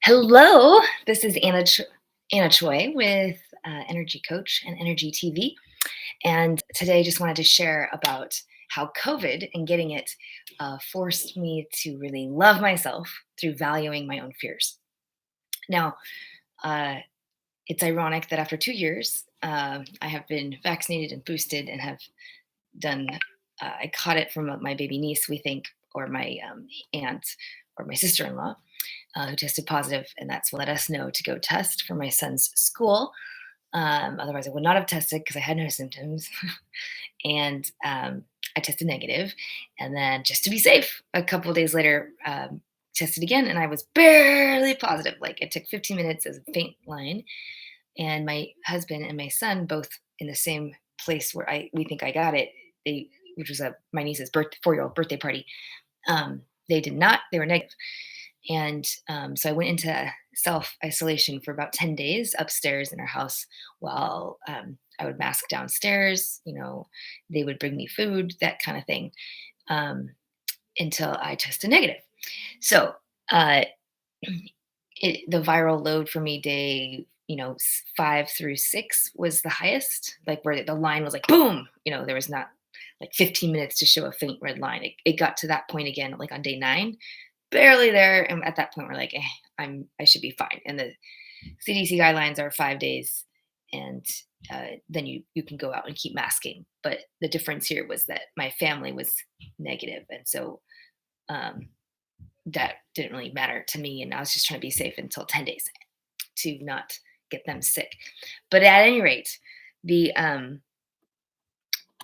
Hello, this is Anna Choi with Energy Coach and Energy TV. And today I just wanted to share about how COVID and getting it forced me to really love myself through valuing my own fears. Now, uh, it's ironic that after 2 years, I have been vaccinated and boosted and have done, I caught it from my baby niece, we think, or my aunt or my sister in law who tested positive, and that's what let us know to go test for my son's school. Otherwise, I would not have tested because I had no symptoms, and I tested negative. And then, just to be safe, a couple of days later, tested again, and I was barely positive. Like it took 15 minutes as a faint line, and my husband and my son both in the same place where I we think I got it. They, which was my niece's 4-year-old birthday party. They did not. They were negative. And so I went into self isolation for about 10 days upstairs in our house while I would mask downstairs. They would bring me food, that kind of thing, um, until I tested negative. So uh, the viral load for me day, 5 through 6 was the highest, like where the line was like boom. There was not like 15 minutes to show a faint red line. It got to that point again, like on day 9, barely there. And at that point, we're like, I should be fine. And the CDC guidelines are 5 days, and then you can go out and keep masking. But the difference here was that my family was negative, and so um, that didn't really matter to me. And I was just trying to be safe until 10 days to not get them sick. But at any rate, the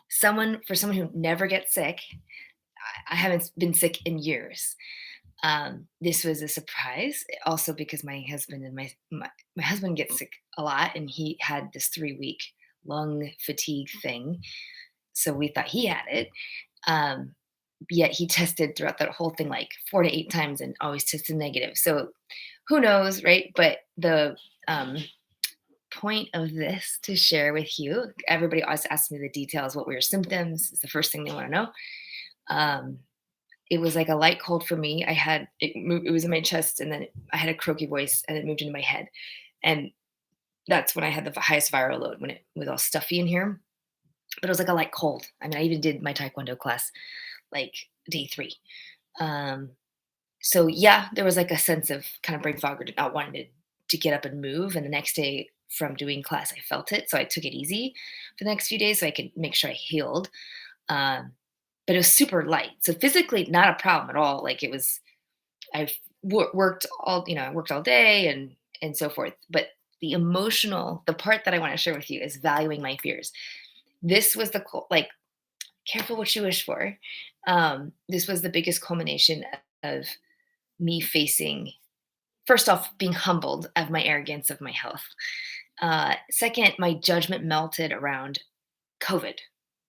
someone who never gets sick, I haven't been sick in years. This was a surprise, also because my husband and my husband gets sick a lot, and he had this 3-week lung fatigue thing. So we thought he had it. Um, Yet he tested throughout that whole thing like 4 to 8 times and always tested negative. So who knows, right? But the point of this to share with you, everybody always asks me the details. What were your symptoms? Is the first thing they want to know. Um, it was like a light cold for me. It was in my chest, and then I had a croaky voice, and it moved into my head, and that's when I had the highest viral load, when it was all stuffy in here. But it was like a light cold. I mean, I even did my taekwondo class like day 3. Um, so yeah, there was like a sense of kind of brain fog or not wanting to get up and move. And the next day from doing class, I felt it, so I took it easy for the next few days so I could make sure I healed. Um, but it was super light. So physically, not a problem at all. Like it was, I worked all day and so forth. But the part that I want to share with you is valuing my fears. This was like, careful what you wish for. This was the biggest culmination of me facing, first off, being humbled of my arrogance of my health. Second, my judgment melted around COVID.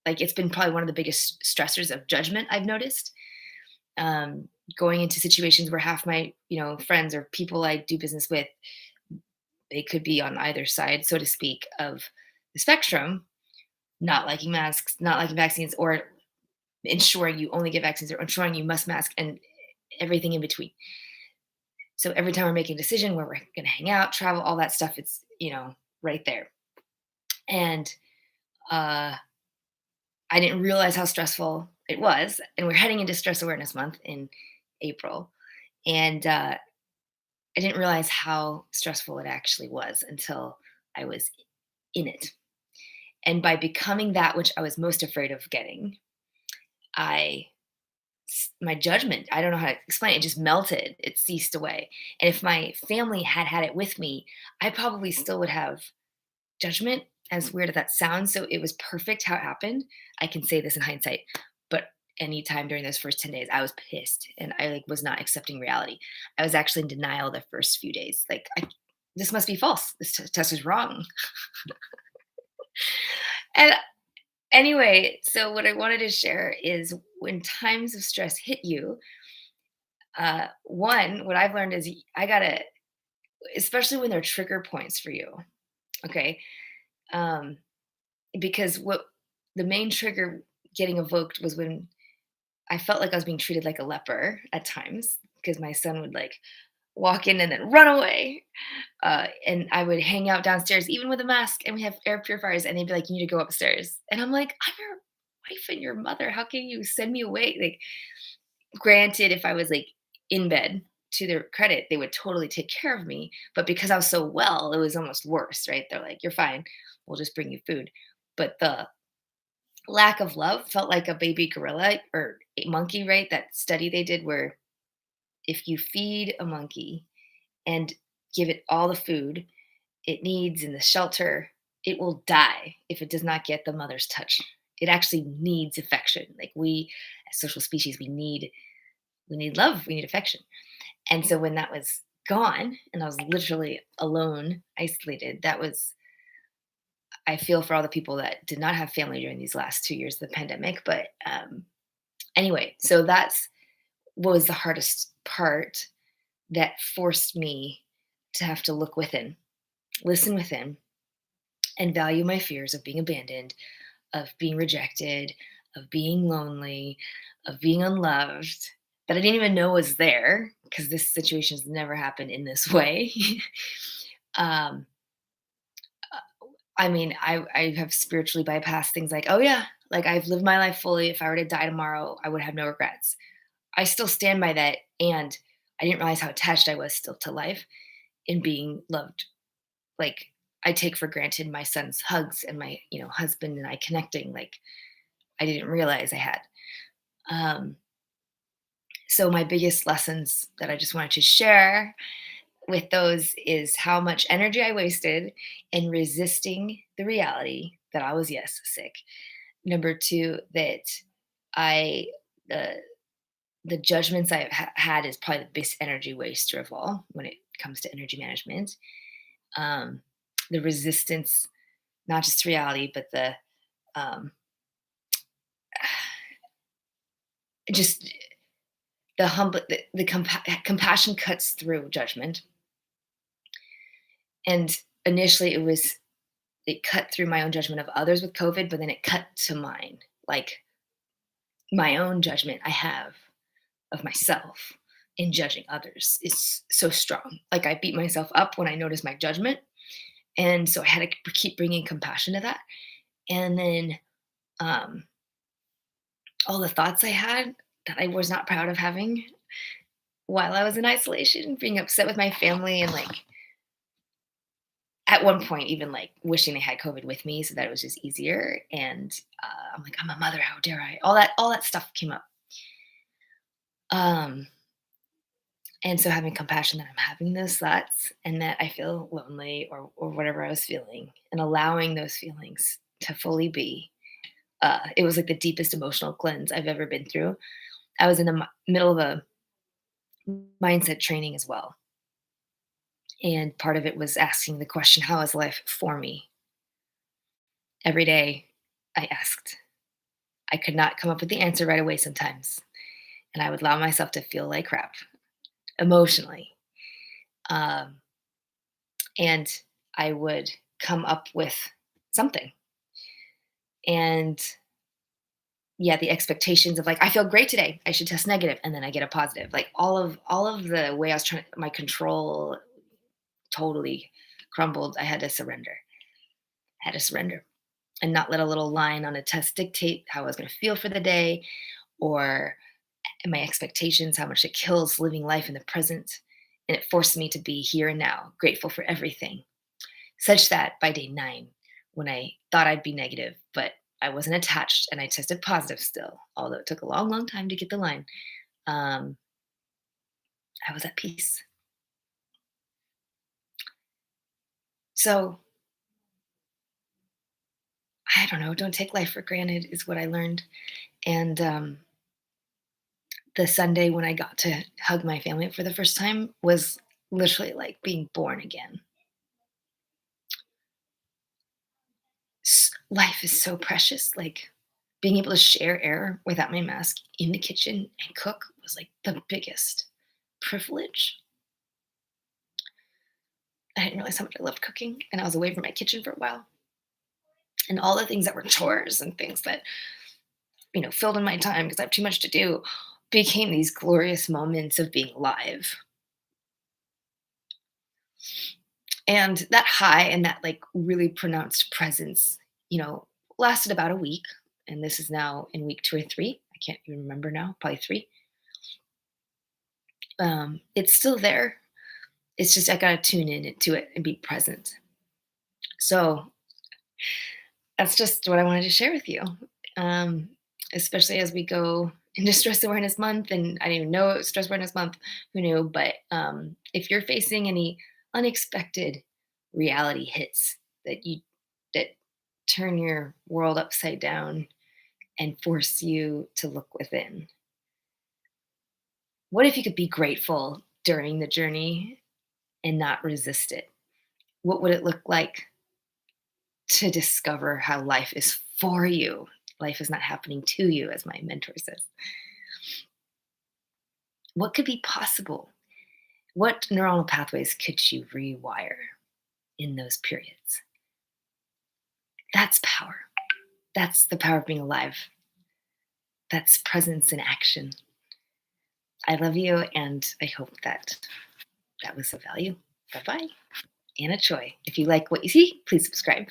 Like it's been probably one of the biggest stressors of judgment I've noticed. Um, Going into situations where half my, friends or people I do business with, they could be on either side, so to speak, of the spectrum, not liking masks, not liking vaccines, or ensuring you only get vaccines, or ensuring you must mask, and everything in between. So every time we're making a decision where we're going to hang out, travel, all that stuff, it's, right there. And uh, I didn't realize how stressful it was. And we're heading into Stress Awareness Month in April. And I didn't realize how stressful it actually was until I was in it. And by becoming that which I was most afraid of getting, I my judgment, I don't know how to explain it, just melted. It ceased away. And if my family had had it with me, I probably still would have judgment, as weird as that sounds. So it was perfect how it happened. I can say this in hindsight, but anytime during those first 10 days, I was pissed and I like was not accepting reality. I was actually in denial the first few days. Like, this must be false. This test is wrong. And anyway, so what I wanted to share is when times of stress hit you, one, what I've learned is I gotta, especially when they're trigger points for you, okay? Um, because what the main trigger getting evoked was when I felt like I was being treated like a leper at times because my son would like walk in and then run away. And I would hang out downstairs even with a mask, and we have air purifiers, and they'd be like, "You need to go upstairs." And I'm like, "I'm your wife and your mother. How can you send me away?" Like, granted, if I was like in bed, to their credit, they would totally take care of me. But because I was so well, it was almost worse, right? They're like, "You're fine. We'll just bring you food." But the lack of love felt like a baby gorilla or a monkey, right? That study they did where if you feed a monkey and give it all the food it needs in the shelter, it will die if it does not get the mother's touch. It actually needs affection. Like we as social species, we need love, we need affection. And so when that was gone and I was literally alone, isolated, that was I feel for all the people that did not have family during these last 2 years of the pandemic. But anyway, so that's what was the hardest part that forced me to have to look within, listen within, and value my fears of being abandoned, of being rejected, of being lonely, of being unloved that I didn't even know was there because this situation has never happened in this way. um, I mean, I have spiritually bypassed things like, oh yeah, like I've lived my life fully. If I were to die tomorrow, I would have no regrets. I still stand by that, and I didn't realize how attached I was still to life in being loved. Like I take for granted my son's hugs and my, husband and I connecting. Like I didn't realize I had. Um, so my biggest lessons that I just wanted to share with those is how much energy I wasted in resisting the reality that I was, yes, sick. Number two, that I the the judgments I've had is probably the biggest energy waster of all when it comes to energy management. Um, the resistance, not just to reality, but the um, just the humble, compassion cuts through judgment. And initially, it cut through my own judgment of others with COVID, but then it cut to mine, like my own judgment I have of myself in judging others is so strong. Like I beat myself up when I notice my judgment. And so I had to keep bringing compassion to that. And then um, all the thoughts I had that I was not proud of having while I was in isolation, being upset with my family and like at one point even like wishing they had COVID with me so that it was just easier. And I'm like, I'm a mother, how dare I? All that stuff came up. Um, and so having compassion that I'm having those thoughts and that I feel lonely or whatever I was feeling and allowing those feelings to fully be. It was like the deepest emotional cleanse I've ever been through. I was in the middle of a mindset training as well. And part of it was asking the question, how is life for me? Every day I asked. I could not come up with the answer right away sometimes. And I would allow myself to feel like crap emotionally. Um, and I would come up with something. And yeah, the expectations of like, I feel great today. I should test negative, and then I get a positive. Like all of the way I was trying, my control totally crumbled. I had to surrender. I had to surrender and not let a little line on a test dictate how I was going to feel for the day or my expectations, how much it kills living life in the present. And it forced me to be here and now, grateful for everything, such that by day 9, when I thought I'd be negative, but I wasn't attached and I tested positive still, although it took a long, long time to get the line, um, I was at peace. So I don't know, don't take life for granted is what I learned. And the Sunday when I got to hug my family for the first time was literally like being born again. Life is so precious. Like being able to share air without my mask in the kitchen and cook was like the biggest privilege. I didn't realize how much I loved cooking, and I was away from my kitchen for a while. And all the things that were chores and things that, filled in my time because I have too much to do became these glorious moments of being alive. And that high and that like really pronounced presence, lasted about a week. And this is now in week 2 or 3. I can't even remember now, probably 3. It's still there. It's just I gotta tune in to it and be present. So that's just what I wanted to share with you. Um, Especially as we go into Stress Awareness Month, and I didn't even know it was Stress Awareness Month. Who knew? But if you're facing any unexpected reality hits that turn your world upside down and force you to look within, what if you could be grateful during the journey and not resist it? What would it look like to discover how life is for you? Life is not happening to you, as my mentor says. What could be possible? What neuronal pathways could you rewire in those periods? That's power. That's the power of being alive. That's presence in action. I love you, and I hope that was of value. Bye bye. Anna Choi. If you like what you see, please subscribe.